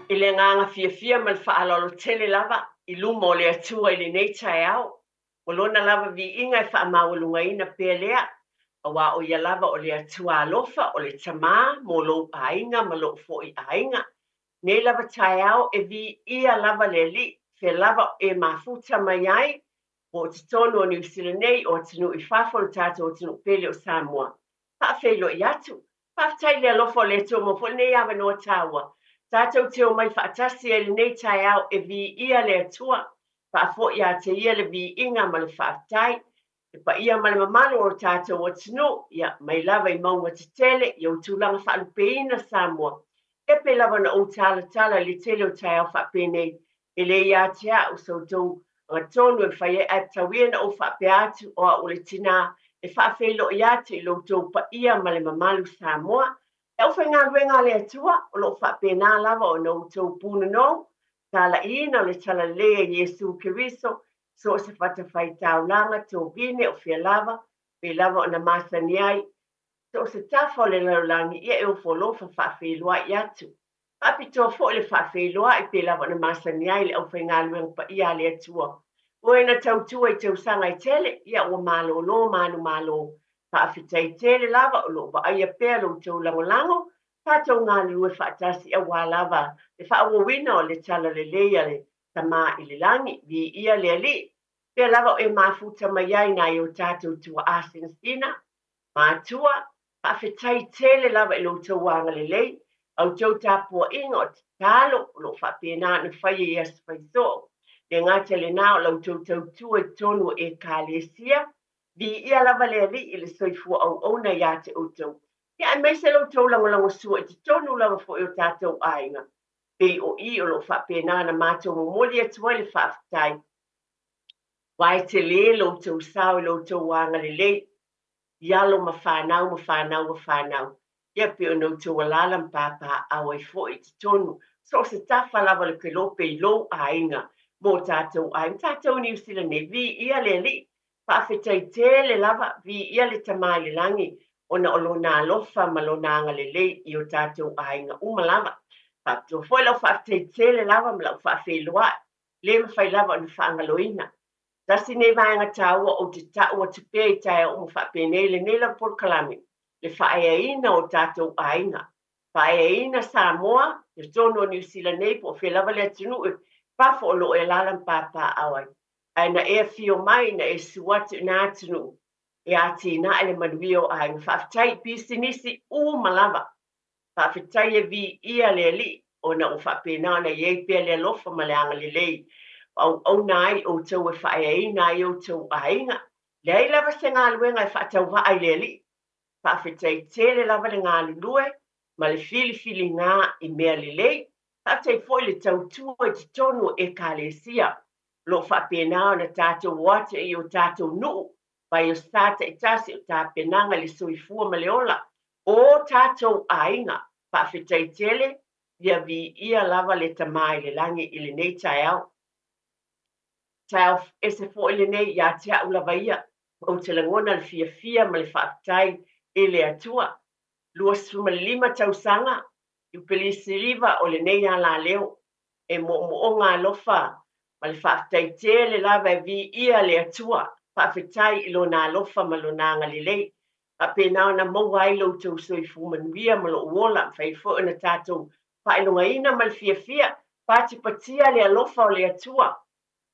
Ile nganga fia mal fa'alolo tele lava I luma o le atua I lenei taeao. O lona lava viiga e fa'amaulugaina pea lea auā o ia lava o le atua alofa o le tamā mo lou aiga ma lo'o fo'i aiga. Nei lava taeao e viia lava le ali'i fe lava e mafuta mai ai o totonu o New Zealand nei o atunuu I fafa o le tatou atunuu pele o Samoa. Fa'afeilo'i atu. Fa'afetai le alofa o le atua mo fo'i nei avanoa tāua. Tātou teo mai whaatasi e le nei taeao e viia le atua, whaafo ia te ia le viinga ma le whaatai, e pa ia ma le mamalo o tātou atinu, ia mai lava I maunga te tele, I au tūlanga whaalupeina Samoa. E pe lava na o tala le tele o taeao whaapenei, e le ia tea o sautou ngatonu e whaie a tawia na o whaape atu o a o le tina, e whaafeilo ia te I loutou pa ia ma le mamalu Samoa, e uwhai ngā ruenga le atua, o lo whapena lava o nou tau puna no, tala ina o le tala lea Yesu Kiriso, so se whatawhai tau langa tō gine o whia lava, pe lava o na masani ai, so se tafa o le laulangi ia e o wholofa whawhelua I atu. Api tō fo le whawhelua I pe lava o na masani ai le au whai ngā ruenga pa ia le atua. O ena tau tua I tau sanga I tele, ia o malo lo manu malo, whaafitai tele lava o lo wa aia pea lo tau langolango, tātou ngā lue whaatasi a wā lava, le whaawawina o le tala le leia le tamā I le langi, vi ia le ali, pea lava o e mafuta mai ai nā o tātou tua asinsina, mātua, whaafetai tele lava I lo tau wanga le lei, au tau tāpua inga o te tālo, o lo whapena na whaia I as whaiso, le ngāta le nā o lau tau tua I tonu e kālesia, vi ia lava le ali I le soifua au ona ia te utau. Ia mai se lau tau langolango sua I te tonu lava fo I o tātou ainga. Pei o I o lo whapena na mātou momoli atua le whaafitai. Wai te le lau tau sao I lau tau wanga le lei. Ialo ma whanau. Ia pe o nau tau alala mpapa au ai fo I te tonu. So se tafa lava le kelope I lo ainga. Mo tātou ainga. Tātou New Zealand ne vi ia le li. Whaafetai tele lava vi ia le tamai le langi. Ona o lona alofa ma lona anga le lei I o tātou ainga uma lava. Whaatua foi lau whaafetai tele lava ma lau whaafeilua. Le mawhai lava o na whaangaloina. Tasi ne vaenga tāua o te tāua te pēi tai o mwhapene le nela por kalami. Le whaeaina o tātou ainga. Whaeaina Samoa, le tono New Zealand nei po whelava le atinu e pafo o lo e lalam pāpā awai. Aina e fio mai na e suatu na atinu. E ati na ele manuio ainga. Whaafetai pisinisi u malava. Whaafetai e vi ia le li o na o whapena na iei pia le alofa ma le anga le lei. Au nai o tau e whaeai nai o tau ainga. Le ai lava se ngā luenga e whaatau waai le li. Whaafetai tele lava le ngā lulue, ma le fili ngā I mea le lei. Whaafetai foi le tau tua I te tonu e kālesia. Lo whapena o na tātou wate I o tātou nuu. Pai o sata I tasi o tā penanga le soifua ma le ola. O tātou ainga. Whaafetai tele, ia vi ia lava le tamai le langi I le nei taeau. Tau e se fo ele nei ia te au lava ia, o te langona le fia ma le whaatai e le atua. Lua suma lima tausanga, I pelisi riva o le nei ala leo, e mo o ngā lofa, ma le whaatai te le lava e vi ia le atua, whaafetai I lo nā lofa ma lo nā ngale lei, a pēnao na maua ai lo tau soi fumanuia ma lo uola, whai fo ina tātou, whainonga ina ma le fia, pati patia le alofa o le atua,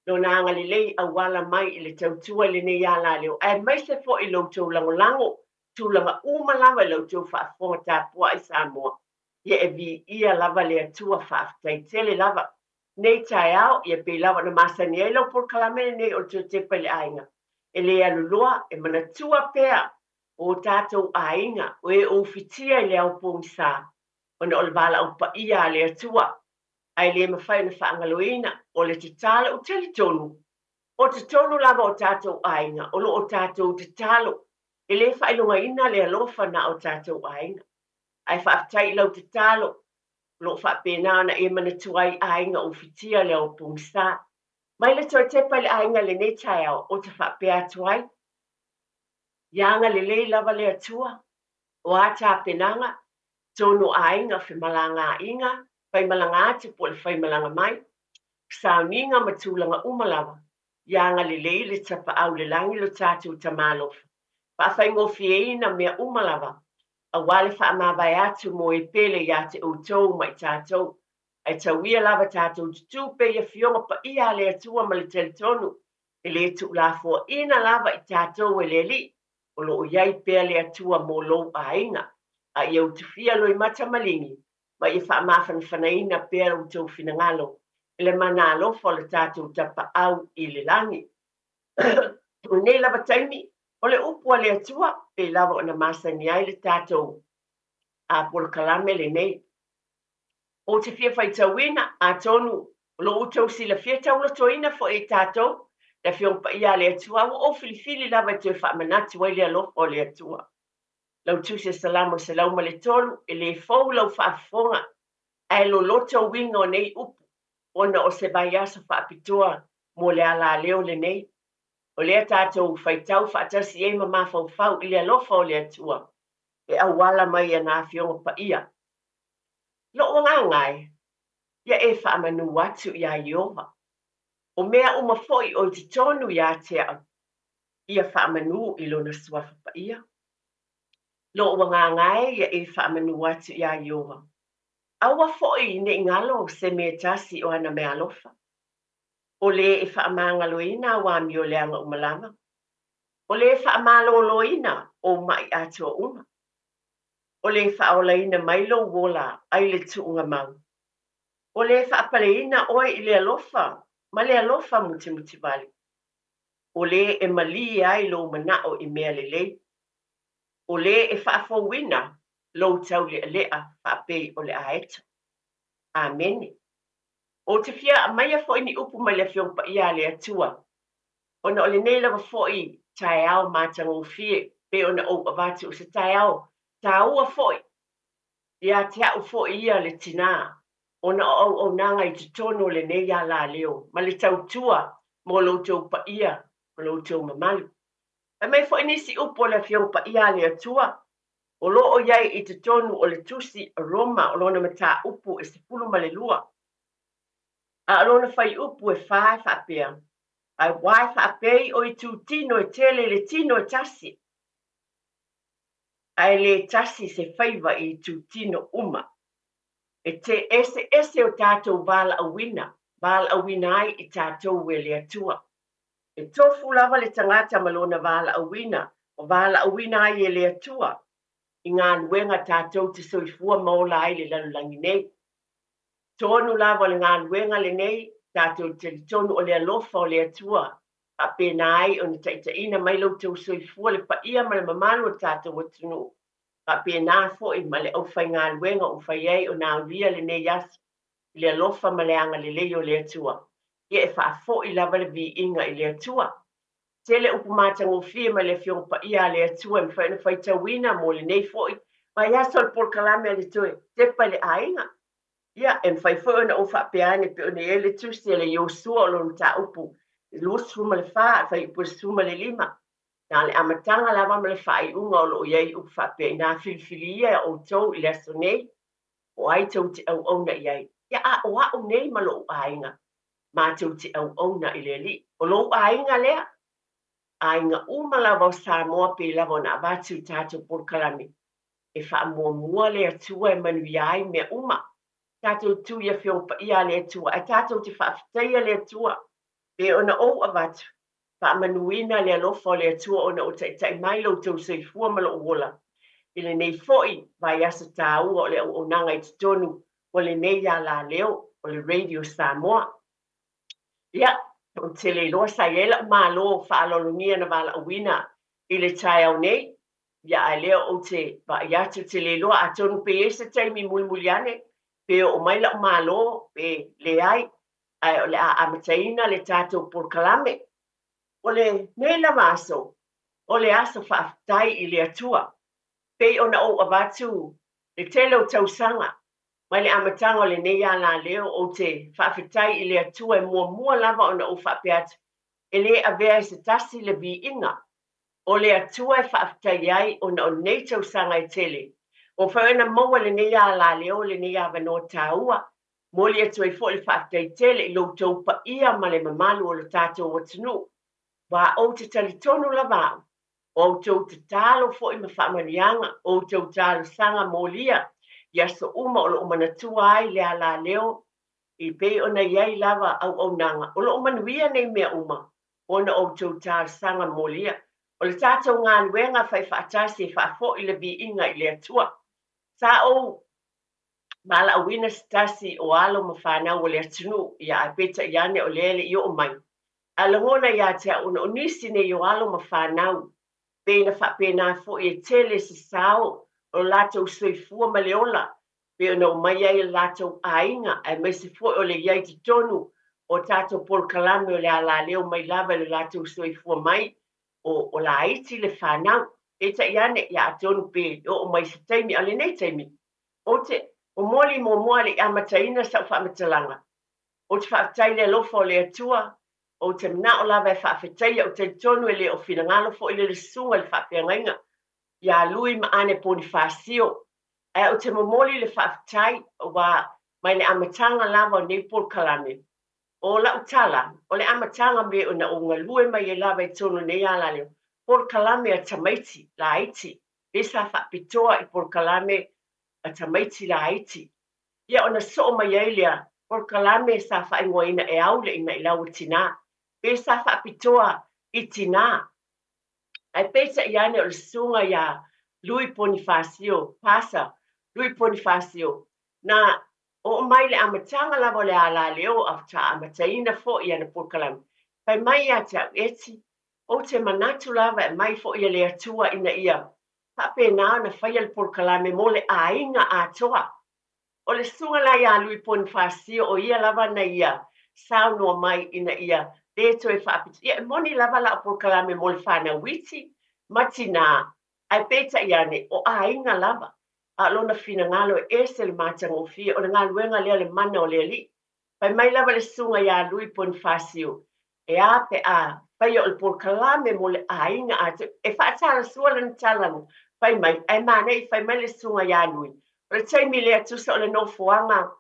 lo na anga lei a wala mai I le tautua le nei ala leo. Ai mai se fo I lo tau langolango, tu langa uma lava lo tau whaafonga tāpua I Samoa. Ia e vi ia lava le atua whaafitai tele lava. Nei tai au, ia pe lava na masani e lo por kalamene nei o tau Tepa le ainga. E le alulua, e manatua pea o tātou ainga, o e o fitia I le au pōngisa. Ona o le wala au pa ia le atua. Ai le mawhai na whaangaloina, o le te tala o tele tonu. O te tonu lava o tātou ainga, o lo o tātou te talo. E le whailonga ina le alofa na o tātou ainga. Ai whaafitai lau te talo, lo whaapena na e manatuai ainga o fitia le o pungsa. Mai le toi Tepa le ainga le ne tai au, o te whaapea tuai. Ianga le lei lava le atua, o a tā penanga, tonu ainga whi malanga inga, Whaimalanga atu po le whaimalanga mai. Sauninga matulanga umalawa. Ianga le leile tapa au le langi lo tātou tamalofa. Whawhaingofiena mea umalawa. A wale whaamawai atu mo e pele ia te outou mai tātou. Ai tauia lava tātou tutu pe ia fionga pa ia le atua ma le teletonu. E le tu la fo ina lava I tātou e le li. O lo iai pe le atua mo lo a inga. A ia utufia lo I mata malingi. Ma ia whaamawhanwhanaina pe le outou finangalo. Le mana alofa le tātou tapa au I le langi. Nei lava taimi, o le upu le atua, pe lava o na masani ai le tātou a polokalame le nei. O te fia whai tauina, a tonu, lo utau si la fia tau lo toina fo e tātou, le fiong pa ia le atua, o filifili lava te whaamanatu ai le alofa o le atua. Lau tu se salamo se lau ma le tolu, e le fau lau whaafonga, ai lo loto winga o nei upu. Ona o se vai asa whaapitoa mo le ala leo le nei. O lea tātou whaitau whaatasi e ma mawhau I le alofa o le atua. E awala mai ana fionga pa ia. Lo o ngai, ia e whaamanu watu ia Iova. O mea uma foi o te tonu ia te au. Ia whaamanu I lona suafa pa ia. Lo o ngai, ia e whaamanu watu ia Iova. Aua foi ne ngalo se me tasi o ana me alofa. O le e whaamangaloina wa mi o leanga umalama. O le whaamaloina o mai atua uma. O le whaolaina mailo wola ai le tuunga mau. O le whaapaleina oi I le alofa, ma le alofa muti vali. O le e mali ai lo manao I mea le lei. O le e whaafowina lo tau le lea whaapei o le aeta. Amen. O te fia maia fo ni upu mai le fiong pa ia le atua. Ona o le nei lava foi tai au mātango fie, pe ona o avatu o se tai au, ta ua foi. Ia te au foi ia le tina. Ona o nanga I te tono le nei a la leo, ma le tautua mo loutou pa ia, mo loutou mamalu. E mai foi nisi upo le fiong pa ia le atua. O lo o iai I te tonu o le tusi aroma o lona mata upu e se pulu ma le lua. A lona fai upu e whae whaapea. Ai wai whaapei o I tu tino e tele le tino e tasi. Ai le tasi se whaiva I tu tino uma. E te ese o tātou vala awina ai I tātou e le atua. E tofu lava le tangata malona vala awina, o vala awina ai e le atua. I ngā luenga tātou te soifua maola ai le lalulangi nei. Tonu lava le ngā luenga le nei, tātou te tonu o le alofa o le atua. A pena ai o ni taitaina mai lau tau soifua le pa ia ma le mamalu o tātou o tunu. A pena fo I ma le au whai ngā luenga o whai ei o nā ulia le nei yasi. Le alofa ma le anga le leo le atua. Ia e wha fo I lava le vi inga I le atua. Tele upu mātango fie ma le fiong pa ia le atua mi whaina whai tawina mo le nei fo I. Ma ia sol por kalame le toe, tepa le ainga. Ia, e mwhai fo na o wha peane pe o ne ele tusi le Yosua o lona ta upu. Lusu ma le wha, whai upu suma le lima. Nā le amatanga lava ma le whai unga o lo iei upu wha pe nā filifili ia o tau I le aso nei. O ai tau te au au na iei. Ia a o au nei ma lo ainga. Ma tau te au au na I le li. O lo ainga lea. Ainga umalawa o Samoa pe lava na abatu tātou por kalami. E wha mua le atua e manu iai mea uma. Tātou tu ia whiong pa ia le atua. E tātou te whaafteia le atua. Pe ona o avatu. Wha manuina le alofa le atua ona o tai mai lo tau seifua malo o wola. Ile nei foi vai asa tā ua o le o nanga I tonu o le nei a la leo o le Radio Samoa. Ia, o te le loa sa iela malo whaalolonia na wala awina I le tai au nei. Ia a leo o te va iatu te le loa a tonu pe ese taimi mulimuliane. Pe o mai la malo pe le ai. Ai o le a amataina le tātou por kalame. O le nei la maso. O le aso whaaftai I le atua. Pei ona o avatu, le tele o tausanga, mai le amatanga o le nei ala leo o te whaafetai I le atua e mua lava ona o whaapeatu. E le avea se tasi le vi inga. O le atua e whaafetai ai ona o nei tausanga I tele. O whaena maua le nei ala leo le nei avano taua, Moli atu ai fo le whaaftaitele I loutou pa ia ma le mamalu o le tātou watunu. Wa o te talitonu lava o tau te talo fo I ma whaamanianga o tau talo sanga molia ia so uma o lo umanatua ai le ala leo I pe ona iai lava au nanga o lo umanuia nei mea uma ona o tau talo sanga molia o le tātou ngā luenga whai whaatasi whaafo I le vi inga I le atua. Sa o mala awina stasi o alo ma whanau o le atunu ia a peta iane o lele I o mai. Alangona ia te una onisi ne yo alo ma whanau. Pena whapena fo I tele se sao o lato soifua ma leola. Pe ona o mai ai lato ainga ai mai se fo o le iai te tonu o tato pol kalame o le ala leo mai lava le lato soifua mai o la aiti le whanau. Eta iane ia a tonu pe o mai se taimi ale nei taimi. O te o moli mo moale amataina sa whamatalanga. O te whaatai le lofa o le atua, o te mna o lawa e whaafetai o te tonu le o finangalo fo ile le sunga le whaapeangainga. Ia lui ma ane poni whaasio. O te momoli le whaatai wa mai le amatanga lawa o nei pol kalame. O la utala, o le amatanga me o na o ngalue mai e lawa e tonu nei ala leo. Pol kalame a tamaiti, la aiti. Pesa whaapitoa I pol kalame a tamaiti la aiti. Ia ona so mai ailia por kalame sa fa ingoina e aule ina I lau tina. Pe sa fa pitoa I tina. Ai pesa iane o le sunga ia Lui Bonifacio, pasa, Lui Bonifacio. Na o mai le amatanga lavo le ala leo afta amataina fo ia na por kalame. Pai mai ia te eti, o te manatu lava e mai fo ia le atua ina ia. Pape na na fai al por kalame mo le ainga atoa. O le sunga la ia Lui Bonifacio o ia lava na ia sao noa mai ina ia leto e whaapiti. Ia moni lava la por kalame mo le whana witi matina ai peta iane o a inga lava a lona fina ngalo e se le matanga o fia o le ngā luenga lea le mana o le li. Pai mai lava le sunga ia Lui Bonifacio e a pe a pai o le por kalame mo le a inga a te e whaatala suala ni talanu pai mai ai mana I pai mai le sunga ia Lui. O le taimi lea tusa o le nofoanga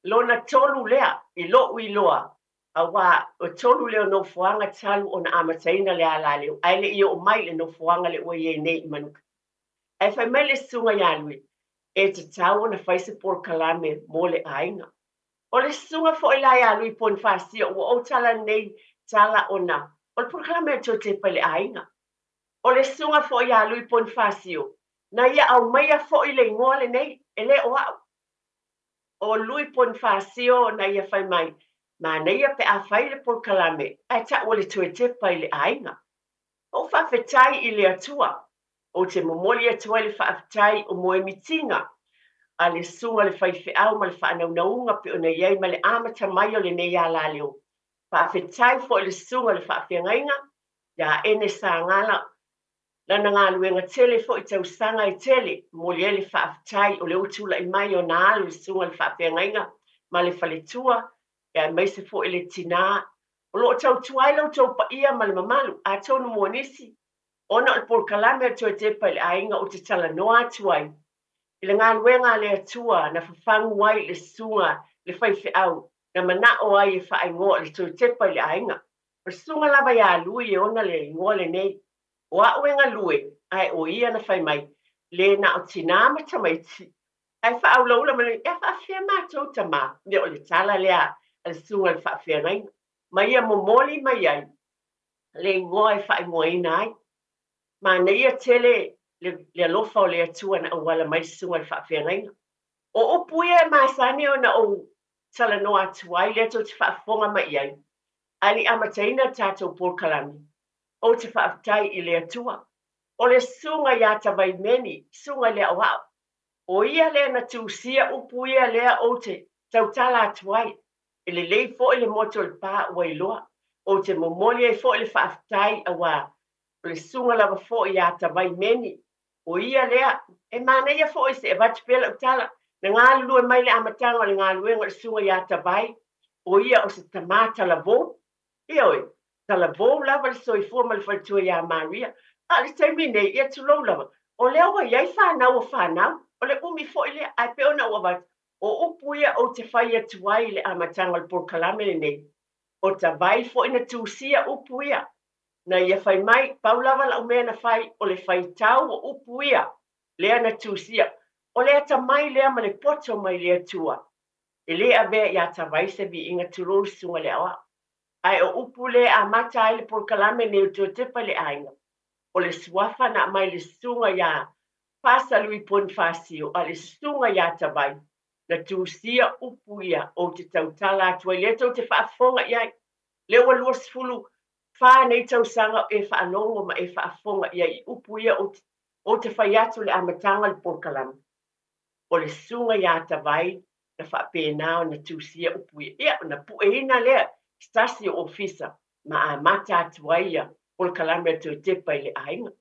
lona tolu lea I lo loa. A wa o tolu lea nofoanga talu o na amataina le ala leo. Ai le I o mai le nofoanga le ua ie nei I manuka. Ai fai mai le sunga ia Lui. E te tau o na faise por kalame mo le ainga. O le sunga fo I la ia Lui Bonifacio o tala nei tala o na. O le por kalame to te pa le ainga. O le sunga fo ia Lui Bonifacio. Na ia au maia fo I le ngole nei ele o au. O Lui Bonifacio na ia fai mai. Ma na ia pe a fai le por kalame. Ai ta o le tue te pai le ainga. O whawhetai I le atua. O te momoli atua le whawhetai o moe mitinga. A le sunga le whaiwhi au ma le whanaunaunga pe o na iei ma le amata mai o le nei a la leo. Whawhetai fo le sunga le whawhengainga. Ya ene sa ngala. Lana ngā luenga tele fo I tau sanga I tele, mo le ele whaafitai o le utula I mai o nā alu le sunga le whaafengainga, ma le whaletua, e mai se fo ele tina. O lo tau tuailo tau pa ia ma le mamalu, a tonu mua nisi. Ona o por kalame atua te pa le ainga o te tala noa tuai. I le ngā luenga le atua na whawhangu ai le sunga le whaiwhi au, na mana o ai e whaingoa le tau te pa le ainga. O sunga lava ia lui e ona le ingoa le nei. O a oenga lue, ai o ia na whai mai, le na o tina ma tamaiti. Ai wha laula mani, e wha awhia mātou tama, me o le tala lea, le sunga le wha awhia ngai. Ma ia momoli mai ai, le ngoa e wha ingoa ina ai. Ma na ia tele, le alofa o le atua na awala mai sunga le wha awhia ngai. O puia e maasane o na o tala no atu ai, le to te wha afonga mai ai. Ali amataina tātou por kalami. O te whaafitai I le atua. O le sunga ia tawai meni, sunga lea wao. O ia lea na tūsia upu ia lea o te tautala atuai. E le lei fo I le moto le pā ua iloa. O te momoli e fo I le whaafitai a wā. O le sunga lava fo ia tawai meni. O ia lea, e mana ia fo I se e vati pela utala. Na ngā lua mai le amatanga o le ngā luenga le sunga ia tawai. O ia o se tamata la vo. Ioi. Tala vou lava le soifua ma le whaitua ia Maria. A le taimi nei ia tulou lava. O lea ua iai whanau o whanau. O le umi fo I lea ai pe ona ua wat. o upuia o te whai atu ai le amatanga le porkalame nei. O ta vai fo ina tūsia upuia. Na ia whai mai, paulawa la umea na whai o le whai tau o upuia. Lea na tūsia. O lea ta mai lea ma le poto mai lea tua. E lea bea ia ta vai se vi inga tūrou sunga le awa. Ai o upu le a mata ai le porkalame nei o tō tepa le ainga. O le suafa na mai le sunga ia pasa lui pon fasio a le sunga ia ta vai. Na tūsia upuia o te tautala atua le tau te whaafonga iai. Le ua lua sifulu wha nei tau sanga e whaanongo ma e whaafonga iai upuia o te whai atu le amatanga le porkalame. O le sunga ia ta vai na whaapena o na tūsia upuia. Ia, na pueina lea stasi o ofisa ma a mata atu aia porkalame atu tepa i le ainga.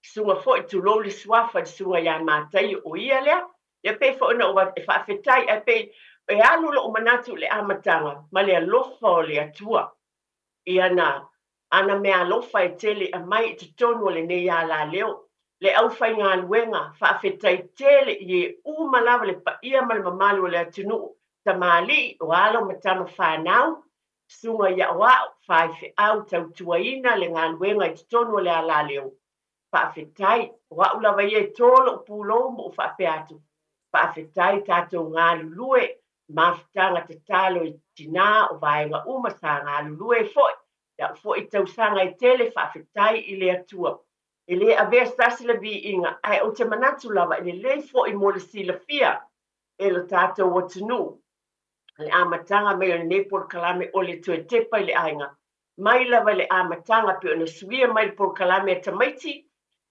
Sunga fo i tu lo le swafa i sunga ia matai o ia lea. Ia pe fo ina o e whaafetai e pe e alu lo o manatu le amatanga ma le alofa o le atua. Ia na ana mea alofa e tele a mai i te tonu o le nei a la leo. Le au fai ngā luenga, whaafetai tele i e umalawa le pa ia ma le mamalu o le atunu. Ta maali o alo matama whanau, sunga ia wao, whaife au tau tuaina le ngā luenga i te tonu o le ala leo. Whaafetai, wao lawa i e tolo o pūlo mo o whaafe atu. Whaafetai tātou ngā lulue, mawhitanga te talo i tina o vaenga umasa ngā lulue foi. Ia foi tau sanga i tele whaafetai i le atua. E le avea stasi la vi inga, ai o te manatu lava, e le fo i mo le sila fia, e lo tātou o tunu. Le amatanga me o le nepor kalame o le tue tepa i le ainga. Mai lava le amatanga pe o na suia mai le por kalame e tamaiti,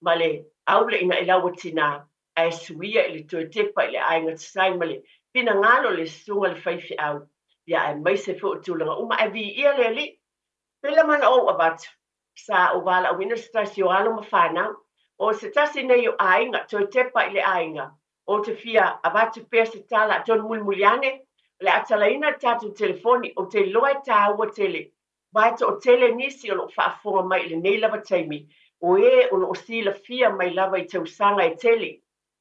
ma le aule ina i lawa tina, a e suia i le tue tepa i le ainga tsai ma le pina ngalo le sunga le whaifi au. Ia e mai se fo o tūlanga, uma e vi ia le li, pela mana o abatu. Sa o wala o wina stasi o alo mawhanau, o se tasi nei o ainga, toi tepa i le ainga, o te fia abatu pēr se tala John Mulmuliane, le atalaina tatu telefoni o te loa tā ua tele, waito o tele nisi o lo whaafonga mai le nei lava taimi, o e o lo si la fia mai lava i tau sanga e tele,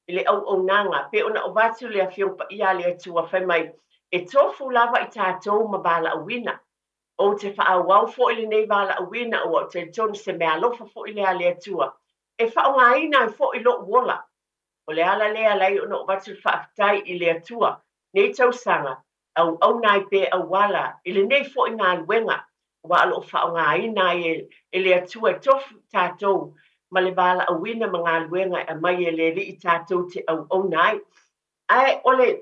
i le au nanga, pe ona o watu le a fiongpa ia le atua whai mai, e tofu lava i tātou mabala a wina, o te whaawau fo i le nei wala a wina o te tonu se mea lofa fo i le a le atua. E whaonga ina i fo i lo wola. O le ala lea lai o no watu whaafitai i le atua. Nei tau sanga, au nai pe au wala, i le nei fo i ngā luenga. Wa alo whaonga ina i le atua e tofu tātou. Ma le wala a wina ma ngā luenga e mai e le li i tātou te au nai. Ai, ole,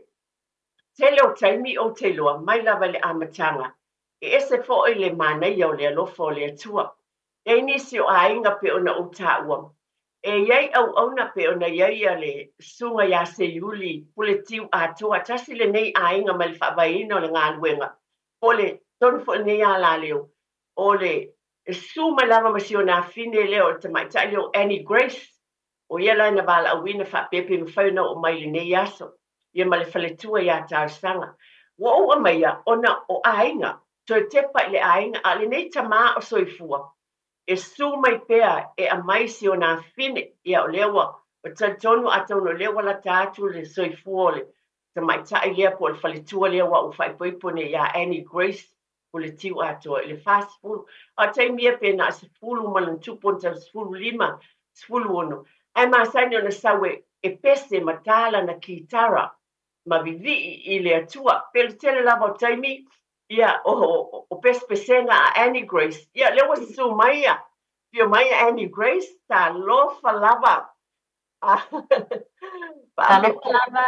tele o taimi o te loa, mai lava le amatanga. E ese fo i le manai au le alofa o le atua. E nisi o ainga pe ona o tāua. E iei au na pe ona iei a le sunga ia se iuli pule tiu atoa. Tasi le nei ainga ma le whaawaina o le ngā luenga. O le tonu fo nei a la leo. O le suma lava masi o nā fine leo te mai tai leo Annie Grace. O ia lai na wala awina whaapepe mwhauna o mai le nei aso. Ia ma le whaletua ia tāu sanga. Wa o amaia ona o ainga. Toi tepa i le ainga a le nei tamā o soifua. E su mai pea e a maisi o nā fine ia o lewa. O tonu atau no lewa la tātu le soifua le. Ta mai tai lea po le whaletua lewa o whaipoipone ia Annie Grace o le tiu atua. Le fast food. A tai mia pena a sifulu malan tuponta sifulu lima, sifulu ono. Ai maa saini o na sawe e pese matala na kitara. Ma vivi i le atua. Pele tele lava o taimi. Ia, o pespesenga a Annie Grace. Ia, lewa su maia. Pio maia Annie Grace, ta lofa lava. Ta lofa lava.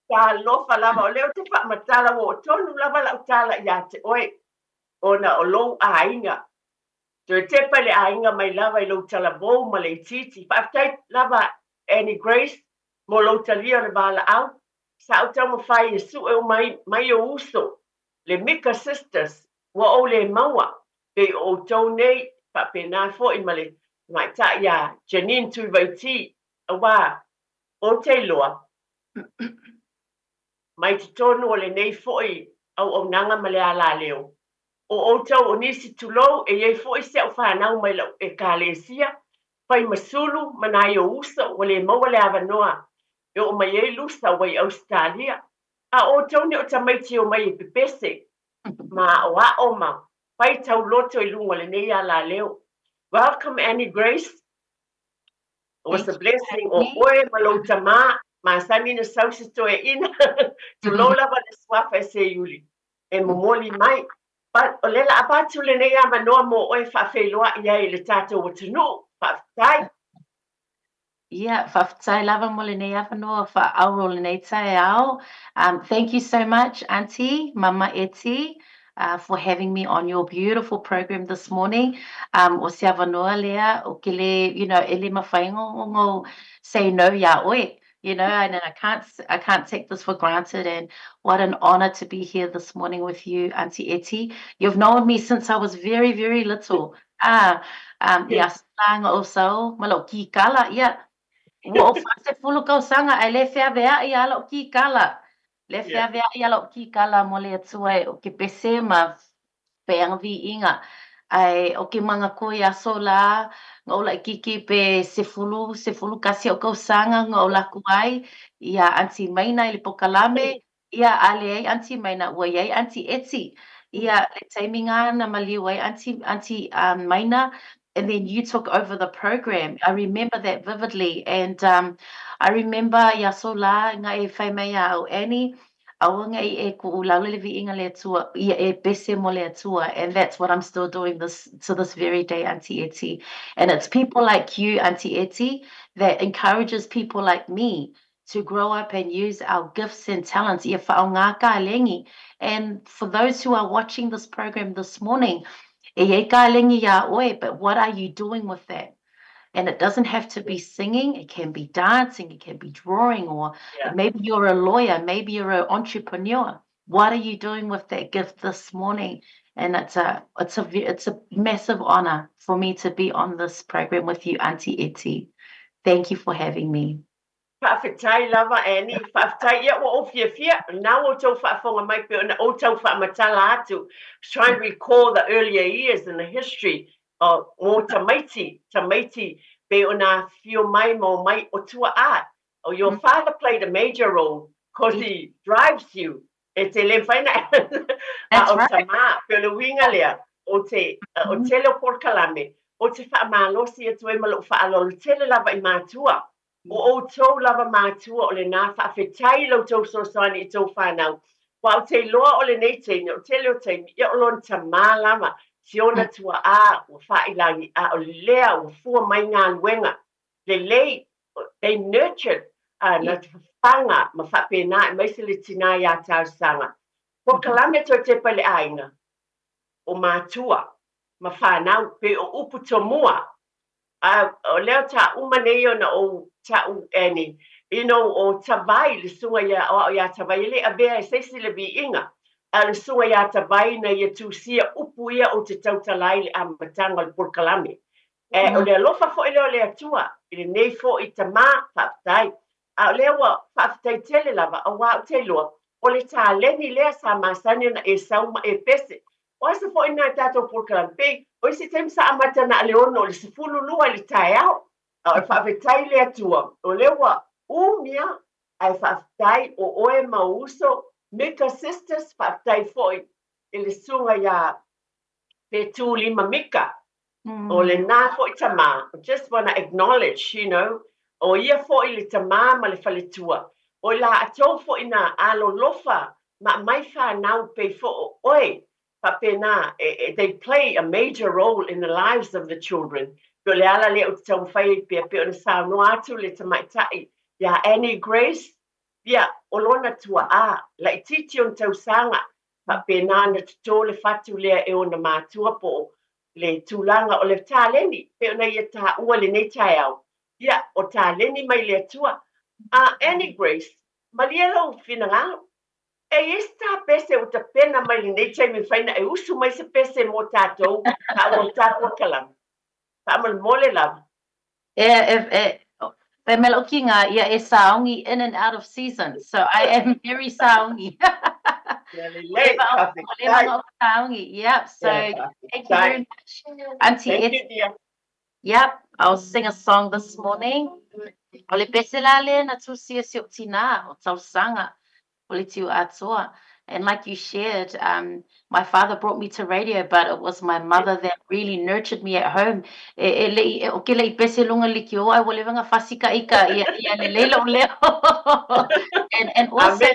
Ta lofa lava. O leo te wha matala o tonu lava la utala ia te oe. Ona o lou a inga. Te tepa le a inga mai lava i lou tala vou ma le titi. Whaftai lava Annie Grace, mo lou talia le vala au. Sa utau mo whai e su e o mai o uso. Le Mika Sisters, wa o le maua, pe o tau nei, pa pe nā fo i male, mai ta ia Janine Tuivaiti, a wā, o te loa. Mai te tonu o le nei fo i au nanga male a la leo. O tau o nisi tulou, e iei fo i se au whanau mai lau e ka lesia, pai masulu, manai o usa, o le maua le avanoa, e o mai ei lusa wai Australia. A o tauni o tamaiti o mai pepese. Ma o a o ma. Pai tau loto I lunga le nei ala leo. Welcome, Annie Grace. It was a blessing. O oe malo tama. Ma samina sausi to e ina. Tu lola ba le swafa e se yuli. E momoli mai. But o lela abatu le nei ama noa mo oe whawheloa ia I le tato o tunu. Whawhai. Yeah, whawhai lava mo le nei awhanoa whaauro le nei tae ao. Thank you so much, Auntie, Mama Eti, for having me on your beautiful program this morning. O se awhanoa lea, o ke le, ele mawhaingo say no ya oe. And I can't take this for granted. And what an honor to be here this morning with you, Auntie Eti. You've known me since I was very, very little. Yeah, slang also, malo ki kala, yeah. Wo fase fulu kau sanga ai le fea vea I ala o ki kala. Le fea vea I ala o ki kala mo le atua o ke pese ma peang vi inga. Ai o ke manga koe aso la ngā ola kiki pe se fulu kasi o kau sanga ngā ola kuai. Ia anti maina I le pokalame. Ia ale ai anti maina ua iai anti eti. Ia le taiminga na maliu ai anti maina. And then you took over the program. I remember that vividly. And I remember Yasola, nga e whai mai au Annie, awanga I e ku ulaule vi inga le atua, ia e bese mo le atua. And that's what I'm still doing to this very day, Auntie Eti. And it's people like you, Auntie Eti, that encourages people like me to grow up and use our gifts and talents. Ia whaonga ka lengi. And for those who are watching this program this morning, but what are you doing with that? And it doesn't have to be singing. It can be dancing. It can be drawing, or maybe you're a lawyer. Maybe you're an entrepreneur. What are you doing with that gift this morning? And it's a massive honor for me to be on this program with you, Auntie Eti. Thank you for having me. Whawhetai lava Annie, whawhetai ia o fia. Now o tau whaafonga mai pe o tau whaamatala atu. Trying to recall the earlier years in the history of o tamaiti pe o na fio mai mo mai o tua art. Or your father played a major role because he drives you. E te le whaina o tama pe o le winga lea o te leo porkalame o te whaamalosi atu e malo whaalolo tele lava I mātua. O tau lava mātua o le nā whawhetai lau tau sosani I tau whanau. Wa o te loa o le nei teine, o te leo teine, ia o lon ta mā lama, si ona tua o whailangi o lea o fua mai ngā luenga. Le lei, they nurtured na whanga ma whapena, mai se le tina ia tau sanga. Po kalame to te pale ainga, o mātua, ma whanau, pe o upu to mua, o leo ta umaneo na o ta Annie, o tawai le sunga ia o ia tawai le avea e seisi le vi inga, a le sunga ia tawai na ia tusia upu ia o te tautalai le amatanga le porkalame. O le alofa fo leo le atua, I le nei fo I tama whaftai, a leo wa whaftai tele lava, a wa o te loa, o le ta leni lea sa masani na e sauma e pese, o asa fo ina tato porkalame pe, o isi tem sa amata na leono o le sifulu lua le tae au, a o whawhetai le atua, o lewa umia ai whawhetai o oe mauso, Mika Sisters whawhetai foi, I le sunga ia pe tū lima Mika, o le nā foi tama, just want to acknowledge, o ia foi le tama ma le whaletua, o la atou foi na alo lofa, ma mai whanau pe fo oe, Papena, they play a major role in the lives of the children. Le ala le o tau whai pe o na sa no atu le tamaitai. Ya Annie Grace, ya olona tua la titi on tau sanga. Papena na tuto le fatu le e o na mātua po le tūlanga o le tāleni. Pe o na ia tā ua le nei tai au. Ya o tāleni mai le tua. Annie Grace, malielo finangalo. E esta pese o te pena mai le nei tai mi whaina e usu mai se pese mo tātou ka o tātou kalam. Pamal mole lava. Te melokinga ia e saongi in and out of season. So I am very saongi. Yep. So thank you very much, Auntie Eti. Yep. I'll sing a song this morning. O le pese la le na tu sia si o tina o tau sanga. Politiu Atoa. And like you shared, my father brought me to radio, but it was my mother that really nurtured me at home. O ke lei pese lunga liki o ai wo levanga fasika ika ia le leilo leo. And also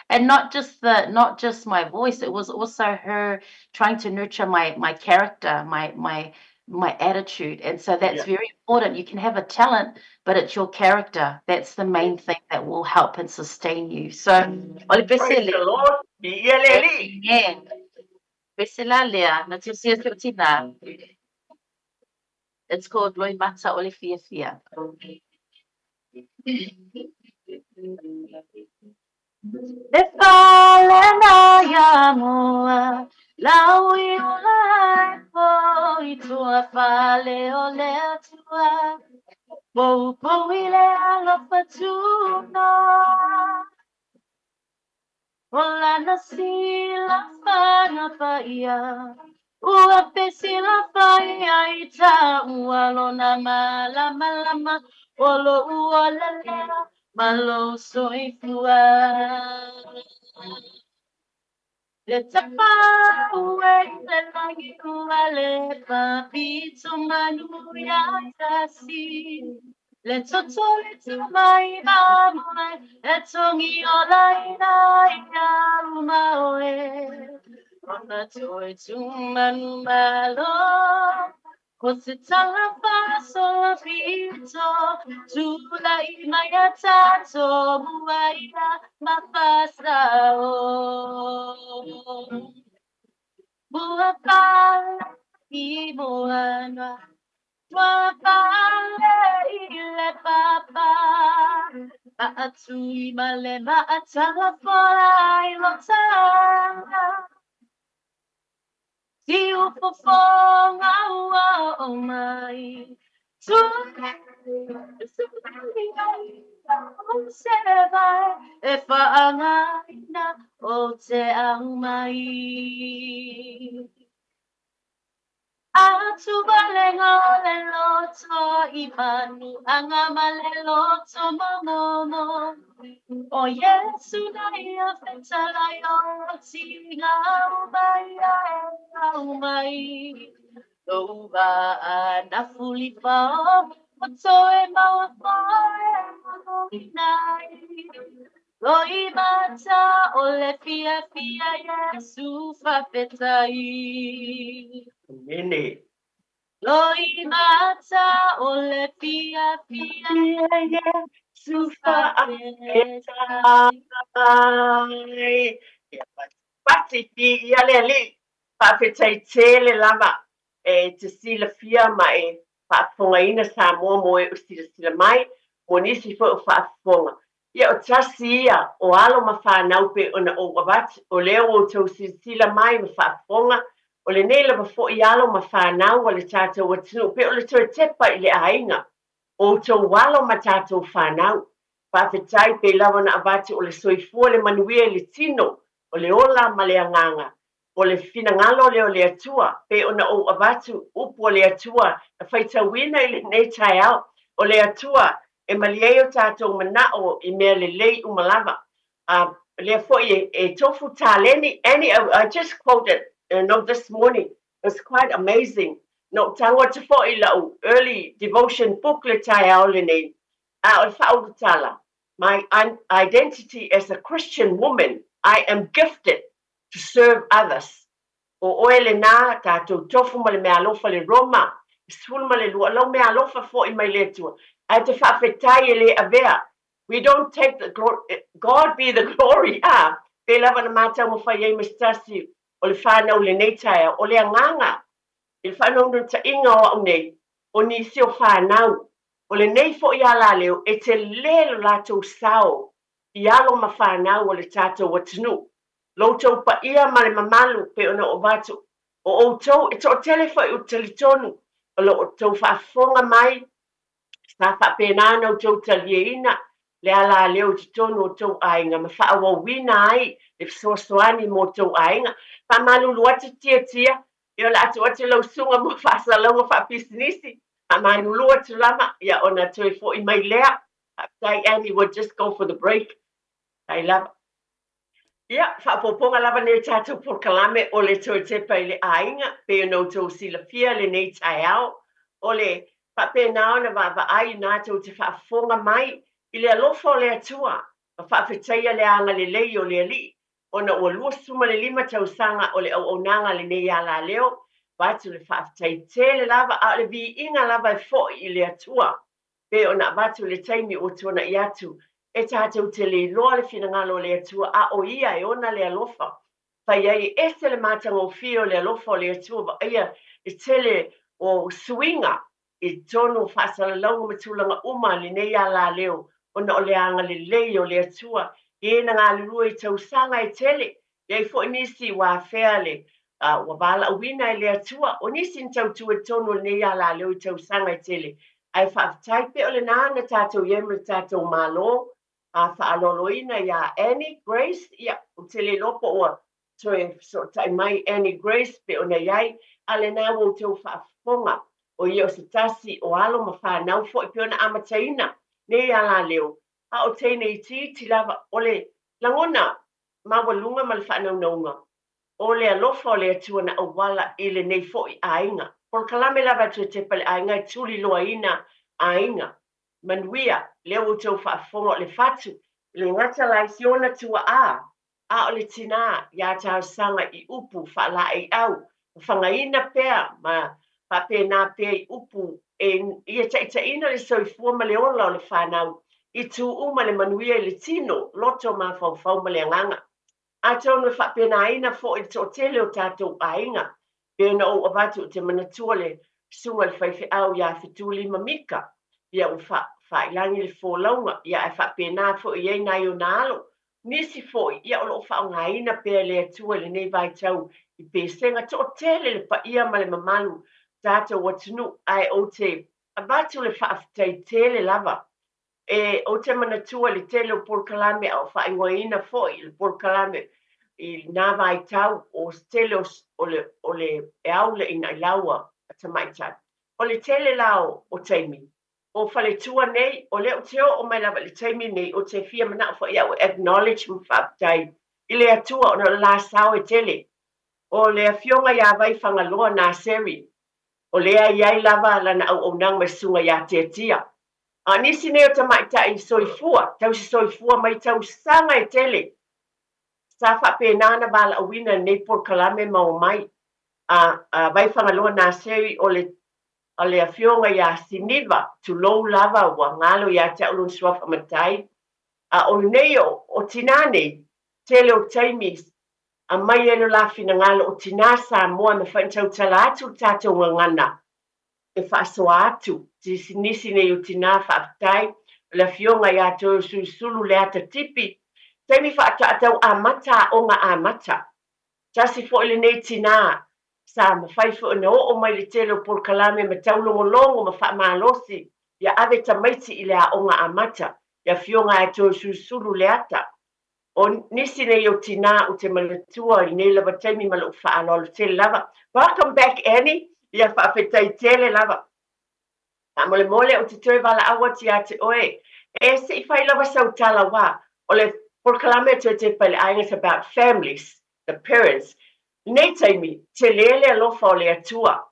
Amen. not just my voice, it was also her trying to nurture my character, my attitude. And so that's Yeah. very important. You can have a talent, but it's your character that's the main thing that will help and sustain you. So ole Praise pesele the Lord. Bieleli. amen pesela lea na tusia tina. It's called Loi Mata Ole Fia Fia. Le fale na ya moa laui o lai po I tua fale o le atua po po I le alofa tuna o lana sila fana pa ia ua pesi la fa ia I ta ua lona malama lama olo ua la lea malo soifua Le tapa ue le langi kuale papito manu ya tasi. Le toto le tumai mamai le tongi o laina ia umaoe. Ona toi tumanu malo. Cose tala paso pito, tu la imaya tato muaia mapasa o. Buapal ibuana, buapal ile papa. Maatui male maatala fora ilotala. Si ufofonga ua o mai. E whaangaina o te au mai. Atu balenga o le loto I manu anga male loto momomo. O Yesu na ia whetala yo tinga au mai. Ova na fuli pao, o e maua pao e nai. Loi mata o le fia fia Yesu whawhetai. Amen. Loi mata o le fia fia Yesu whawhetai. Ai. Pati pi ia le ali. Pawhetai tele lava. Te sila fia ma whaafonga ina Samoa mo sila mai. Mo nisi fo whaafonga. Ia o tasi ia o alo ma whanau pe ona o wabati. O leo o tau sila mai ma whaafonga. O le nei lava fo I alo ma whanau o le tātou watinu. Pe o le toi tepa I le ainga. O tau walo ma tātou whanau. Whawhetai pe lawa na abati o le soifua le manuia le tino. O le ola ma le anganga. O le finangalo le o le atua. Pe ona o abatu upu o le atua. Na whaitawina I le nei tai au. O le atua e maliei o tātou manao I mea le lei umalava. Le fo e tofu taleni. I just quoted this morning. It was quite amazing. No tango te fo I lau early devotion book le tai au le nei. My identity as a Christian woman, I am gifted to serve others. O oele na tātou tofu ma le mea alofa le Roma, sul ma le lua lau mea alofa fo I mai le tua. Ai te whawhetai e le avea. We don't take the glory, God be the glory. Pe lava na mātau mo whai ei mistasi o le whanau le neitaia, o le anganga. Il whanau no ta inga o au nei, o nisi o whanau. O le nei fo I ala leo, e te lelo lātou sao, I alo ma whanau o le tātou watinu. Loutou pa ia ma le mamalu pe ona o watu. O outou, e to tele fo I o telitonu. O lo o tou whaafonga mai, sa whapena o tou talieina, le ala leo te tonu o tou ainga, ma whaawawina ai, le soasoani mo tou ainga. Whamalu luata tia tia, Ia la atu atu lau sunga mo whaasalonga whaapisinisi. Manulua atu lama. Ia ona tui fo I mai lea. Tai Annie would just go for the break. I love Ia, whaapoponga lava nei tātou porkalame o le toi tepa i le ainga, pe no tau sila fia le nei tai au, o le whapena na wa ai nātou te whaafonga mai, i le alofa o le atua, a whaafetaia le anga le lei o le ali, o na ua lua suma le 5 tau sanga o le au nanga le nei ala leo, watu le whaafetai tele lava, a le vi inga lava e fo i le atua, pe o na watu le taimi o tuana i atu, e tātou te le loa le whinangalo le atua a o ia e ona le alofa. Whai ai ese le mātanga o fio le alofa le atua wa ia e tele o swinga e tono whaasala launga matulanga uma le nei ala leo ona o le anga le lei o le atua e na ngā lua i tau sanga e tele e fo nisi wa whea le wa wala uwina e le atua o nisi tau tu e tono le nei ala leo i tau sanga e tele ai whaafetai pe o le nāna tātou iemre tātou mālo a whaaloloina ia Annie Grace, ia, o te le lopo o toe so tai mai Annie Grace, pe o nei ai, a le nā o teo whaafonga, o ia o se tasi o alo ma whanau fo i pe ona amataina, nei ala leo, a o te nei ti lava, o le langona, ma walunga ma le whanau naunga, o le alofa o le atua na awala i le nei fo i ainga, por kalame lava tue te pale ainga i tuli loa ina ainga, manuia, leo o tau whaafonga o le fatu, le ngata lai siona tua a o le tina, ia tau sanga i upu whaala i au, whangaina pēr, ma whapena pēr i upu, ia taitaina le soifua ma le ola o le whanau, i tu uma le manuia i le tino, loto ma whau ma le anganga. A tau no whapena ina fo i to tele o tātou ainga, pēna o avatu te manatua le sunga le whaiwhi au ia whituli mamika, ia o whailangi le fōlaunga, ia e whapena fo i ei nai o nalo, nisi fo ia o lo whaonga ina pēr le atua le nei vai tau i pēsenga to tele le pa ia ma le mamalu tātou watunu ai o te avatu le whaafitai tele lava, e o te manatua le tele o porkalame au whaingoina fo i le porkalame i nā vai tau o tele o le e aule ina i laua a tamaitai. O le tele lao o teimi. O whale tua nei, o leo teo o mai lava le teimi nei, o te fia mana fo ia o acknowledge mwhaptai. I le atua o na la sao e tele. O le fionga ia vai whangaloa nā seri. O lea iai lava lana au nang mai sunga ia te tia. A nisi nei o tamaitai soifua, tau si soifua mai tau sanga e tele. Sa whapenana wala awina nei por kalame mau mai. Vai whangaloa nā seri o le afionga ia siniva tu lou lava wa ngalo ia te ulun swafa matai. O nei o tinane, tele o taimis, a mai eno la fina ngalo o tina Samoa me whaintau tala atu tātou ngangana. E whaasoa atu, nisi nei o tina whaafitai, le afionga ia te sulu le ata tipi, taimi whaatau amata o ngā amata. Tasi fo ile nei tina, sa mawhai fo na o mai le tele o por kalame ma taulongolongo ma wha malosi, ia ave tamaiti i le a o ngā amata, ia fionga e tō sulu le ata. O nisi nei o tina o te malatua i nei lava taimi ma lo wha alolo tele lava. Welcome back, Annie, ia whaafetai tele lava. Ta mole mole o te toi wala awa ti a te oe. E se I whai lava sau tala wā, o le por kalame te pale aingas about families, the parents. Nei taimi, te lele alofa o le atua.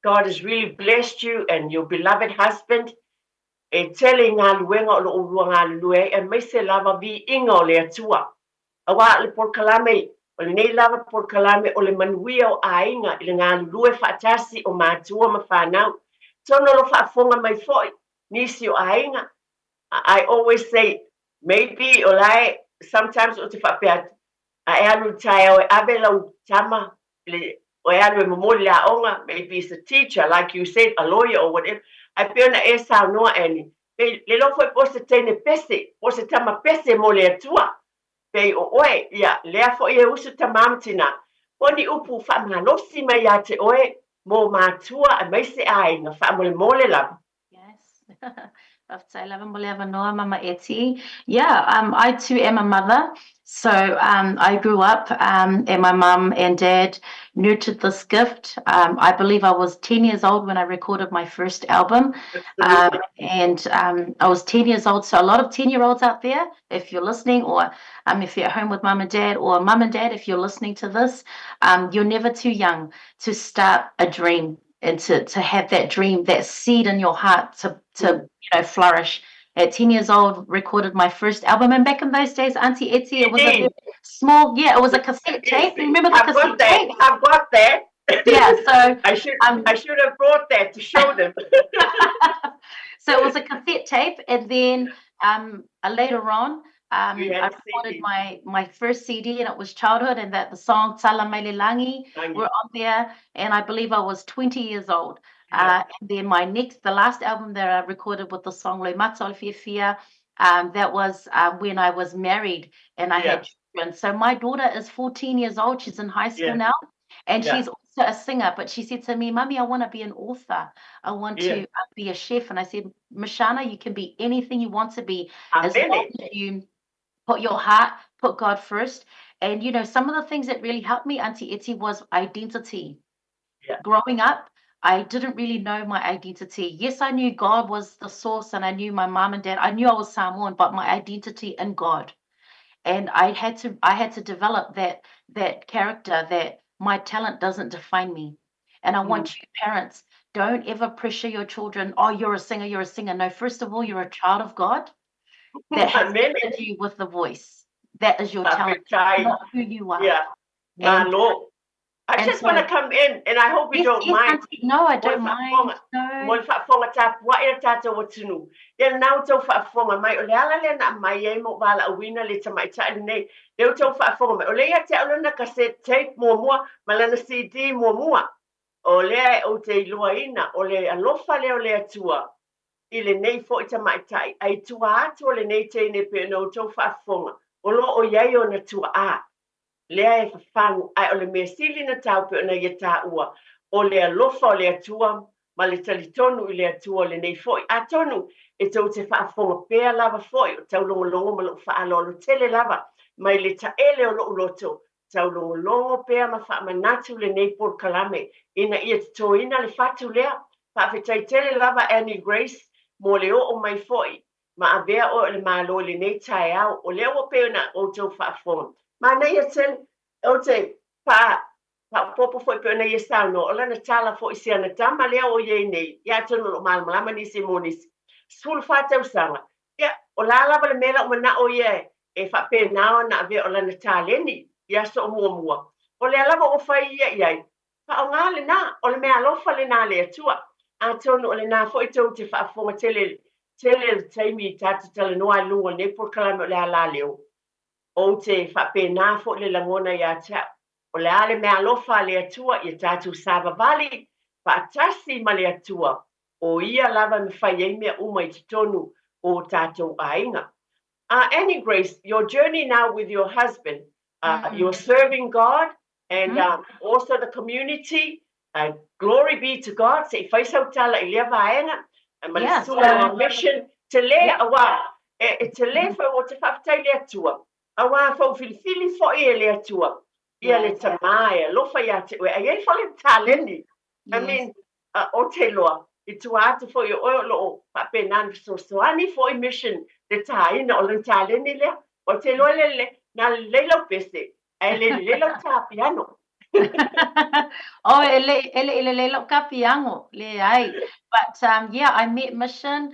God has really blessed you and your beloved husband. E tele ngā luenga o lo urua ngā lue, e mai se lava vi inga o le atua. Awa le por kalame, o le nei lava por kalame o le manuia o a inga, i le ngā lue whaatasi o mātua ma whanau. Tono lo whaafonga mai foi, nisi o a inga. I always say, maybe o lai, sometimes o te whapea, a e anu tai o e abe lau tama, o e anu e mamoli la onga, maybe it's a teacher, like you said, a lawyer or whatever. Ai peona e sao noa eni. Le lofo e pose teine pese, pose tama pese mo le atua. Pei o oe, ia, lea fo e usu tamamtina. Poni upu wha mahalosi mai a te oe, mo mātua a maise ai, nga wha mole mole lava. Yes. Mama Eti. Yeah, I too am a mother. So I grew up and my mum and dad nurtured this gift. I believe I was 10 years old when I recorded my first album. Absolutely. And I was 10 years old. So a lot of 10-year-olds out there, if you're listening, or if you're at home with mum and dad, or mum and dad, if you're listening to this, you're never too young to start a dream and to have that dream, that seed in your heart to flourish. At 10 years old, recorded my first album. And back in those days, Auntie Etsy, it was a very small, it was a cassette tape. You remember the cassette tape? I've got that. Yeah, so I should have brought that to show them. So it was a cassette tape, and then later on, I recorded my first CD, and it was Childhood, and that the song Tala Mailelangi were on there, and I believe I was 20 years old. And then the last album that I recorded with the song Le Matol Fia, that was when I was married and I had children. So my daughter is 14 years old. She's in high school now. And she's also a singer, but she said to me, Mummy, I want to be an author. I want to be a chef. And I said, Mashana, you can be anything you want to be as long as you put your heart, put God first. And, some of the things that really helped me, Auntie Etsy, was identity. Growing up, I didn't really know my identity. Yes, I knew God was the source, and I knew my mom and dad. I knew I was Samoan, but my identity in God. And I had to develop that character, that my talent doesn't define me. And I want you parents, don't ever pressure your children. Oh, you're a singer, you're a singer. No, first of all, you're a child of God that has gifted you with the voice. That is your talent, not who you are. And, I just want to come in, and I hope you don't mind. No, I don't mind. Mo whaafonga tap wa e tata o tunu. E nau tau whaafonga mai o le ala le na mai e mo wala awina le tamai ta nei. Le tau whaafonga mai o le ia te ala na cassette tape mua malana CD mua. O le o te iluaina o le alofa le o le atua. I le nei fo i tamai tai. Ai tua atu o le nei te ne pe no tau whaafonga. O lo o iai o na tua a. Lea e whawhangu ai o le mea sili na tau pe ona ia tā ua. O le alofa o le atua, ma le talitonu i le atua o le nei foi. A tonu e tau te whaafonga pēr lava foi, o tau longo ma lo whaalolo tele lava, mai le taele o lo uloto. Tau longo pēr ma whaamanatu le nei por kalame, ina ia te toina le whatu lea, whaafetai tele lava Annie Grace, mo le o mai foi, ma avea o le malo le nei tae au, o lea o pēna o tau whaafonga. Ma nei e tele, o te pa popo foi pe nei e sauno, o lana tala foi se ana tama lea o ye nei, ia tonu lo malama ni se monis. Sul fata usanga. Ia, o la lava le mela o mana o ye, e fa pe nao na ave o lana taleni, ia so mua. O le lava o fai ia iai. Fa o ngā le nā, o le mea lofa le nā le atua. A tonu o le nā foi tau te fa fonga tele taimi tatu tala noa lungo ne por kalame o le ala leo. O te whapena fo le langona ia tea. O le ale mea alofa le atua i tātou Sava Valley, whaatasi ma le atua. O ia lava me whai ei mea uma i te tonu o tātou ainga. Annie Grace, your journey now with your husband, you're serving God and also the community. Glory be to God. Se whaisau tala i lea vaenga. And ma mission te le awa. Te le whai o te whaptai le atua. Awa fo filifili fo e le atua. Ia le tamae, lofa ia te ue. Ai fale taleni. I mean, o te loa. I tua atu fo i oe lo pa penan so ani fo i mission le taina o le taleni lea. O te loa le na leilo pese. Ai le leilo tapiano. Oh, ele leilo kapiango le ai. But I met Mission.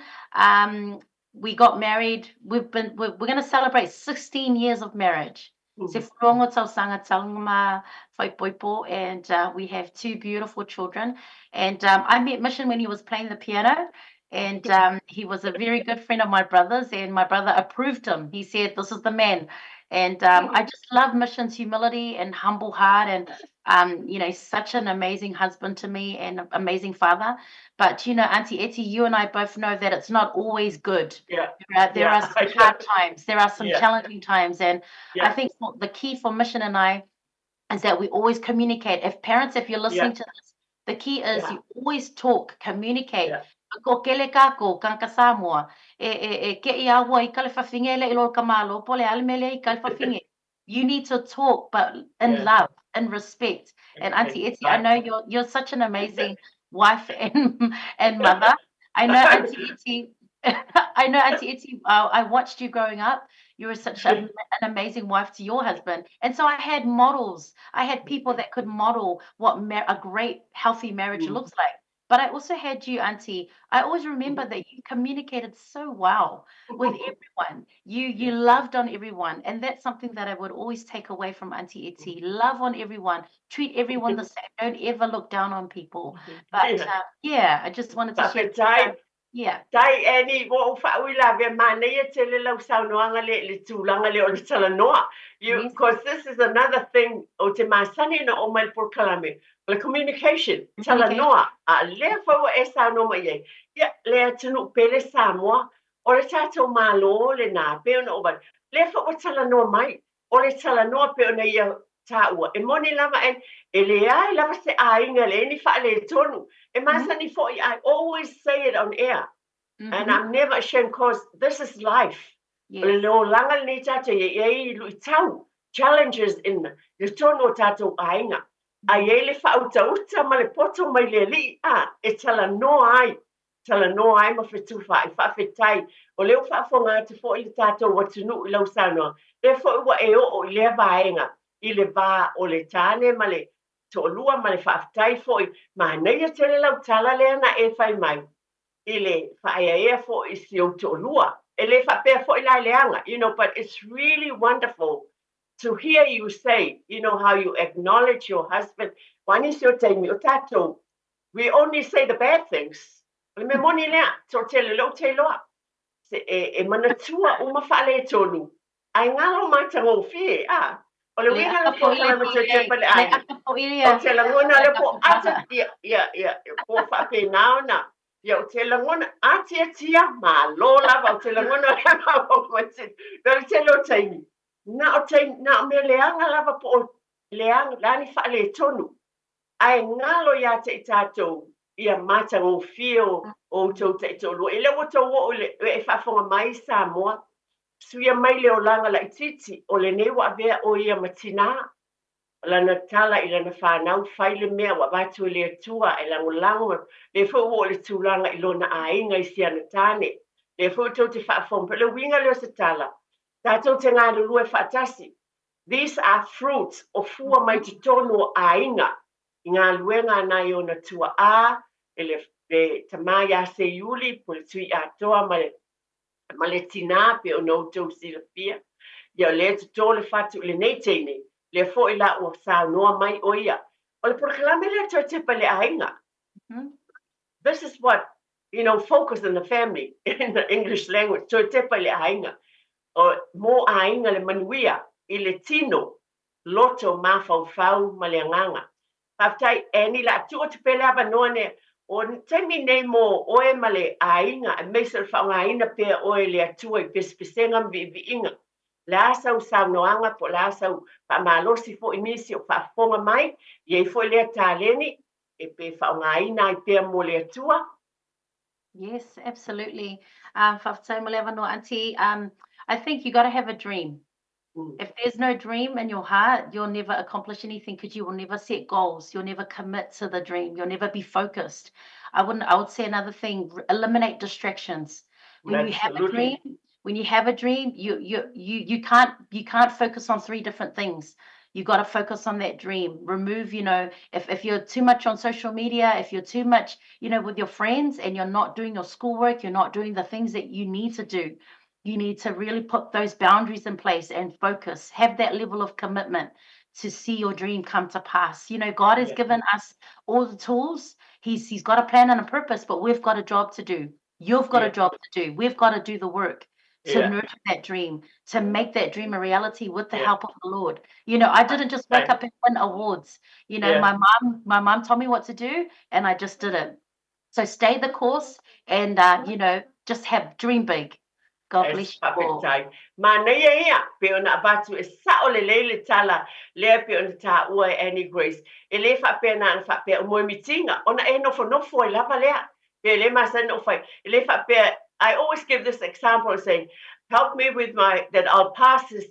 We got married. We're going to celebrate 16 years of marriage. Se whongo tau sanga taunga whai poipo, and we have 2 beautiful children. And I met Mission when he was playing the piano, and he was a very good friend of my brother's, and my brother approved him. He said, "This is the man." And I just love Mission's humility and humble heart, and such an amazing husband to me and amazing father. But Auntie Etsy, you and I both know that it's not always good. There are some hard times, there are some challenging times, and I think the key for Mission and I is that we always communicate. If parents, if you're listening to this, the key is you always talk, communicate. Ko kele kako kanka Samoa ke ia wa I kale whawhinge le ilo kamalo pole almele I kale whawhinge. You need to talk, but in love. in respect. And Okay, Auntie Etty, I right. know you're such an amazing wife and mother. I know Auntie Etty. I know Auntie Etty. I watched you growing up. You were such an amazing wife to your husband, and so I had models. I had people that could model what a great, healthy marriage Mm, looks like. But I also had you, Auntie. I always remember mhm. that you communicated so well with everyone. You Yeah. loved on everyone, and that's something that I would always take away from Auntie Etty. Love on everyone, treat everyone the same. Don't ever look down on people. But Yeah. yeah, I just wanted to share. Whaapetai, Yeah. tai eni wo whauila ve mana ia te le lau saunoanga le tūlanga le o le talanoa. Yes. Because this is another thing o te masani na o mai por kalame. The communication, Communication. talanoa, a lea whaua e saunoa iei. Ia, lea tunu pele Samoa, o le tātou malo le nā peo na o mai. Lea whaua talanoa mai, o le talanoa peo na ia tāua. E moni lava e le ai lava se ainga le ni wha le tonu. E masani fo I always say it on air. And I'm never ashamed because this is life. Yes. Challenges in the tono tato ainga. Aiele whautauta ma le poto mai le li e tala no ai. Tala no ai ma whetūwha I whawhetai. O leo whaafonga te fo I le tato watunu I lau sanoa. Le fo ua e o I le vaenga. I le va o le tane ma le to lua ma le whaafitai fo I ma nei te le lau tala le ana e whai mai. I le whaeaea fo I si o to lua. E le whapea fo I lai leanga. You know, but it's really wonderful to hear you say, you know, how you acknowledge your husband. Wani si o teimi o tatou. We only say the bad things. Le me moni lea, to te le lo te loa. Se e manatua uma whaale tonu. Ai ngalo mai tango fie, O le Le winga aka le po po ile kalama po te ile. te pale Le aina. aka po ile. O te langona le po ata, Ia. ia, po whape naona. Ia o te langona, atia tia, ma lo lava o te langona le ma o mati. Pero te lo taimi. Na o taimi, na o me leanga lava po o leanga, lani whaale tonu. Ai ngalo ia te tātou, ia mata o fio o tau te tolu. E lewa tau o e whaafonga mai Samoa. Suia mai leo langa la ititi, o le newa avea o ia matina. Lana tala I lana whanau, whaile mea wa watu le atua, e lango lango, le fo o le tūlanga I lona ainga I siana tāne. Le fo tau te whaafong, pero winga leo se tala. Tātou te ngā lulu e whaatasi. These are fruits o fua mai te tono ainga. I ngā luenga nai o na tua e le tamai a se iuli, po le tui a toa ma le tina pe o no tau sila pia. Ia le te tō le whatu le nei teine, le fo I la o sa noa mai o ia. O le proklame le tō te pale ainga. This is what, you know, focus on the family in the English language. Tō te pale ainga. O mo ainga le manuia, I le tino, loto mawhau ma le anganga. Paftai eni la tu o te pele ava noa ne, o temi nei mo oe ma le ainga, a meisa whaungaina pia oe le atua I pespesenga vi inga. Le asau sau noanga po le asau pa malosi fo I nisi o whaafonga mai, iei fo le taleni, e pe whaungaina I pia mo le atua. Yes, absolutely. Whawhatai mo lewa no, Auntie. I think you got to have a dream. If there's no dream in your heart, you'll never accomplish anything because you will never set goals. You'll never commit to the dream. You'll never be focused. I would say another thing, eliminate distractions. When you have a dream, Absolutely. you can't focus on three different things. You got to focus on that dream. Remove, if you're too much on social media, if you're too much, with your friends and you're not doing your schoolwork, you're not doing the things that you need to do. You need to really put those boundaries in place and focus, have that level of commitment to see your dream come to pass. God has given us all the tools. He's got a plan and a purpose, but we've got a job to do. You've got a job to do. We've got to do the work to nurture that dream, to make that dream a reality with the help of the Lord. I didn't just wake up and win awards. My mom told me what to do, and I just did it. So stay the course and just dream big. God bless you all. Ma nei ia, pe ona abatu e sao le leile tala, lea pe ona ta ua e Annie Grace. E le whapea na whapea o moe mitinga, ona e nofo e lava lea. Pe le masa nofai, e le whapea, I always give this example saying, help me with that I'll pass this,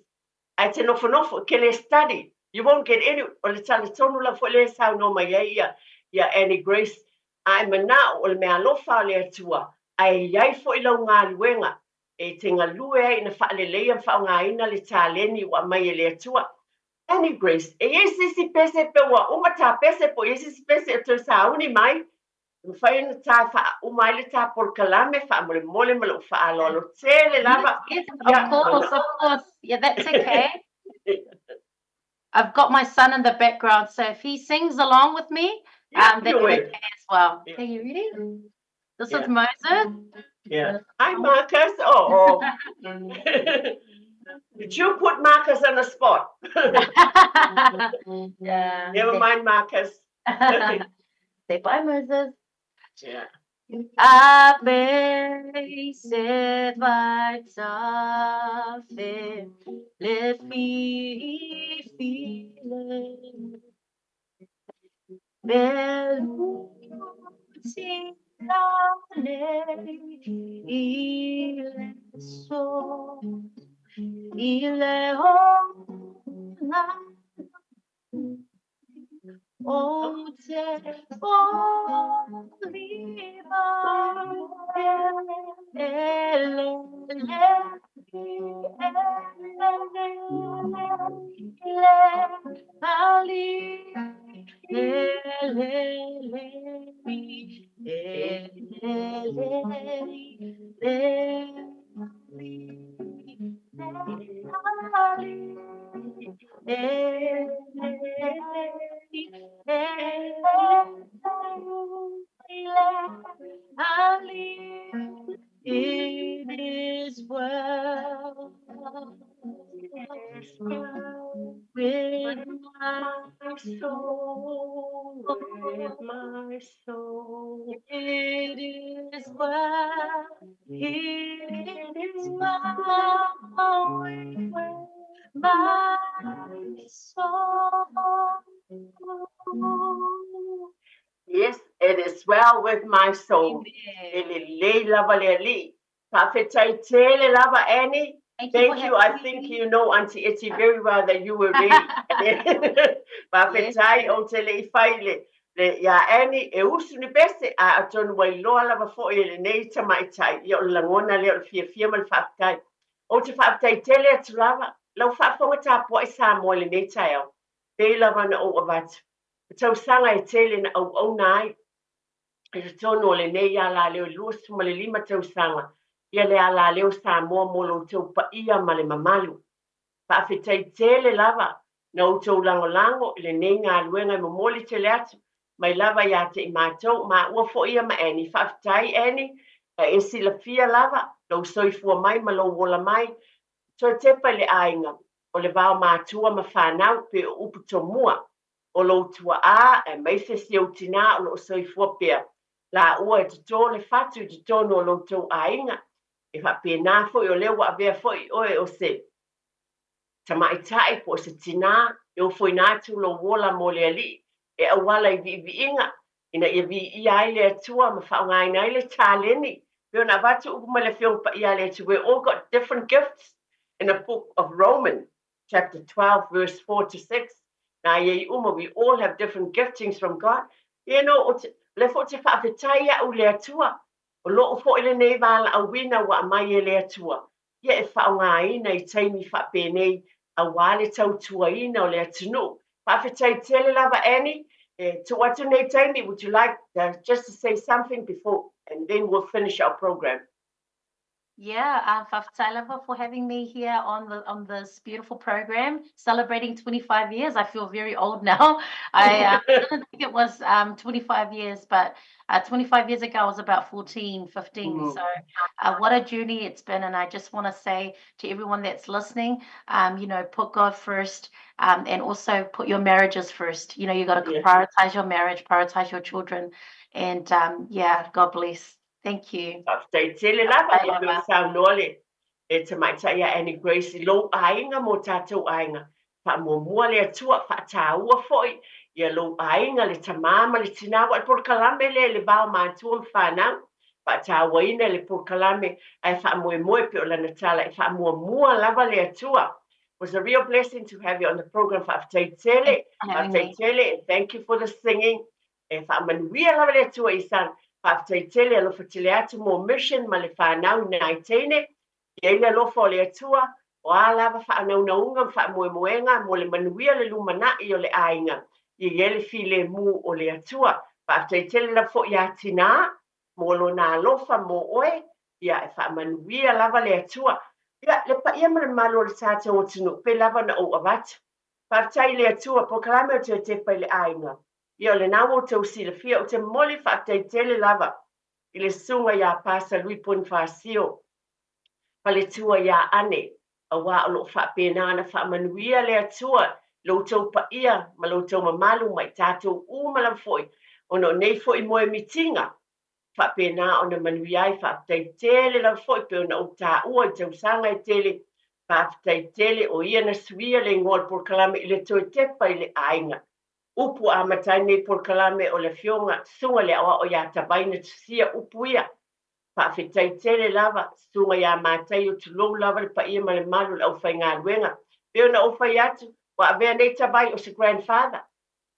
I te nofo, ke le study. You won't get any o le talatonu la fo le sauno mai ia Annie Grace ai mana o le mea alofa o le atua ai iai fo I lau ngā luenga e te ngalue ai na whaalelei am whaongaina le tāleni wa mai e le atua. Annie Grace, e sisi pese pe wa umata pese po sisi pese o te sauni mai. Whai na tā wha umai le tā por kalame wha mole malo wha alolo tele lava. Yes, of course. Yeah, that's okay. I've got my son in the background, so if he sings along with me, that's okay as well. Yeah. Okay, you ready? This is Moses. Yeah. Hi, Marcus. Oh. Did you put Marcus on the spot? Yeah. Never mind, Marcus. Say bye, Moses. Yeah. Ave se vaitave, let me feel Beluti il so il o te viva It is well with my soul, with my soul. It is well, it is well with my soul. Yes, it is well with my soul. Annie. Thank you. I think you know Auntie Itty very well that you were ready. Pawhetai o te lei whaile. Ia Annie, e usu ni bese a atonu wai loa lava fo e le nei tamaitai. Ia o langona leo fia mal whaatai. O te whaatai tele atu lava. Lau whaafonga tāpua I Samoa le nei tai au. Pei lava na o avatu. Tau sanga e tele na au nai. E tono o le nei ala leo luasu ma le 5 tau sanga. Ia le ala leo Samoa mo lo tau pa ia ma le mamalu. Whaafetai tele lava. Na o tau lango le nei ngā luenga mo moli tele atu. Mai lava ia te I mātou. Ma ua fo ia ma Annie. Whaafetai Annie. E sila fia lava. Lau soifua mai ma lo wola mai. So Tepa le Aiga. O le vao mātua ma whanau pe o upu to mua. O lo tua e mai fesi o tina o lo soifua pia. La ua e tuto le fatu tuto no lo tau ainga. E wha pia nā fo o leo wa avea fo I oe o se. Tamaitai po se tina e o fo nā tu lo wola mo le ali. E awala I vi inga. Ina I vi I ai le atua ma whaongai nai le tāleni. Pio na watu upu ma le whiong pa I ai le atua. We all got different gifts. In the book of Romans, chapter 12, verse 4 to 6. Now, we all have different giftings from God. You know, le fo te whaafetai au le atua. O loo fo ele nei wala au wina wa mai e le atua. Ia e whaonga ina I taimi whapene a wale tau tua ina o le atunu. Whaafetai tele lava Annie. To what nei taimi, would you like just to say something before, and then we'll finish our program. Yeah, Faftailava for having me here on this beautiful program, celebrating 25 years. I feel very old now. I didn't think it was 25 years, but 25 years ago I was about 14, 15. Mm-hmm. So what a journey it's been. And I just want to say to everyone that's listening, put God first, and also put your marriages first. You got to prioritize your marriage, prioritize your children. And God bless. Thank you. Te tele lava I peo saunole e te maitai a Annie Grace lo ainga mo tātou ainga. Wha mua le atua whaataua foi. Ia lo ainga le tamama le tinawa e porkalame le vao mātua mwhanau. Whaataua ina le porkalame ai wha moe peo la natala e wha mua lava le atua. was a real blessing to have you on the program for Thanks for having me. and thank you for the singing. E whaamanuia lava le atua I sa whaaftaitele alofa tele atu mo mission ma le whanau nai teine. Ia ile alofa o le atua o a lava whaanaunaunga whaamoemoenga mo le manuia le lumanai o le ainga. Ia le file mu o le atua. Whaaftaitele la fo ia tina mo lo na alofa mo oe. Ia e whaamanuia lava le atua. Ia le pa ia mara malo le tātou o tunu pe lava na o avatu. Whaaftai le atua proklame o te Tepa I le ainga. Ia le nao o tau sila fia o te moli whaaftaitele lava. I le sunga ia pasa lui pun whaasio. Pa le tua ia ane. A wā o lo whaapena na whaamanuia le atua. Lo tau pa ia ma lo tau mamalu mai tātou umala foi. Ono nei foi moe mitinga. Whapena o na manuiai whaaftaitele la foi pe ona o tā ua I tau sanga I tele whaaftaitele o ia na suia le ngol por kalame I le toe Tepa I le ainga. Upu a matai nei por kalame o le fionga sunga le awa o ia tabaina tusia upu ia. Whaaftaitele lava sunga ia matai o tulou lava le pa ia ma le malu le au whai ngā luenga. Pe ona au whai atu wa avea nei tabai o se grandfather.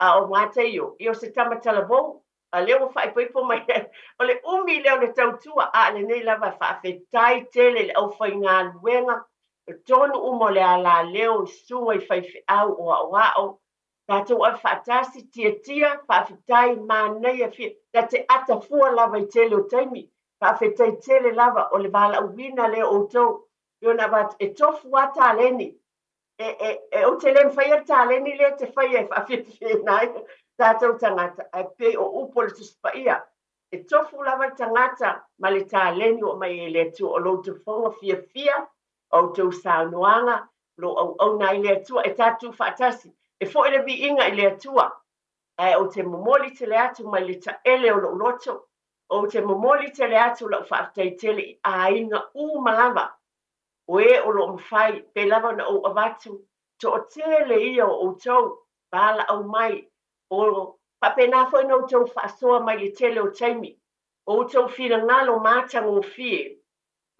A o matai o se tamatala vou. A leo whaipaipo mai o le umi leo le tautua a le nei lava whaafetai tele le au whai ngā luenga o tonu umo le ala leo I sunga I whaifi au o a wao tātou a whaatasi tia whaafetai mānei a fia da te ata fua lava I tele o taimi whaafetai tele lava o le wala uwina leo o tau Iona wat e tofu ata leni o te lem whaia ta leni le te whaia e whaafetai nai tātou tangata e pe o upo le tuspaia. E tofu lava tangata ma le tāleni o mai e le tu o lo te whonga fia o tau saunoanga lo au nai le atua e tātou whaatasi. E fo ele vi inga I le atua. O te momoli te le atu mai le ta ele o lo loto. O te momoli te le atu lo whaaftaitele a inga malava. O e o lo mwhai pe lava na o avatu. To o tele ia o tau bala au mai. O papena foi no tau whaasoa mai le tele o taimi. O tau whina ngalo mātang o fie.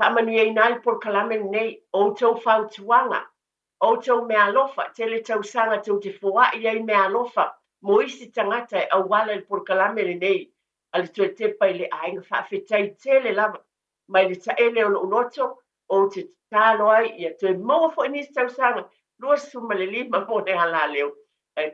Pamanu e nai por kalame nei. O tau whautuanga. O tau mea lofa. Tele tau sanga tau te fua I ai mea lofa. Mo isi tangata e au wala por kalame nei. Ale tue Tepa I le ainga whaafetai tele lava. Mai le taele o lo unoto. O te talo ai. Ia tue maua fo nisi tau sanga. Lua suma le lima mo ne hala leo.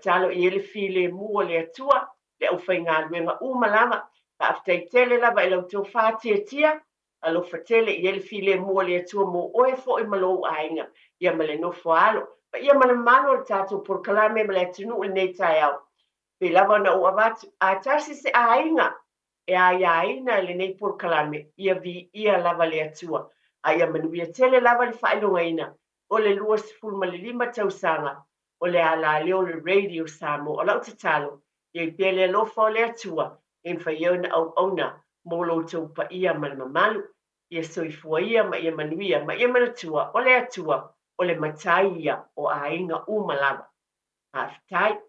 Talo I ele file mua le atua, le au whai ngā luenga umalama, whaaftaitele lava I lau tau whātia, alo whatele I ele file mua le atua mo oe fo I malo ainga, ia ma le nofo alo, pa ia ma le mano le tātou por kalame ma le atunu nei tai au. Pe lava na ua watu, a tasi se ainga, e a iaina le nei por kalame, ia vi ia lava le atua, a ia manuia tele lava le whailonga ina, o le lua sifuru ma le 5 tausanga, o le ala leo le radio Samoa o lau te talo I pele lofa o le atua e mwhai na au auna mo lo tau pa ia ma le mamalu ia soifua ia ma ia manuia ma ia manatua o le atua o le matai ia o a inga umalava. Haftai.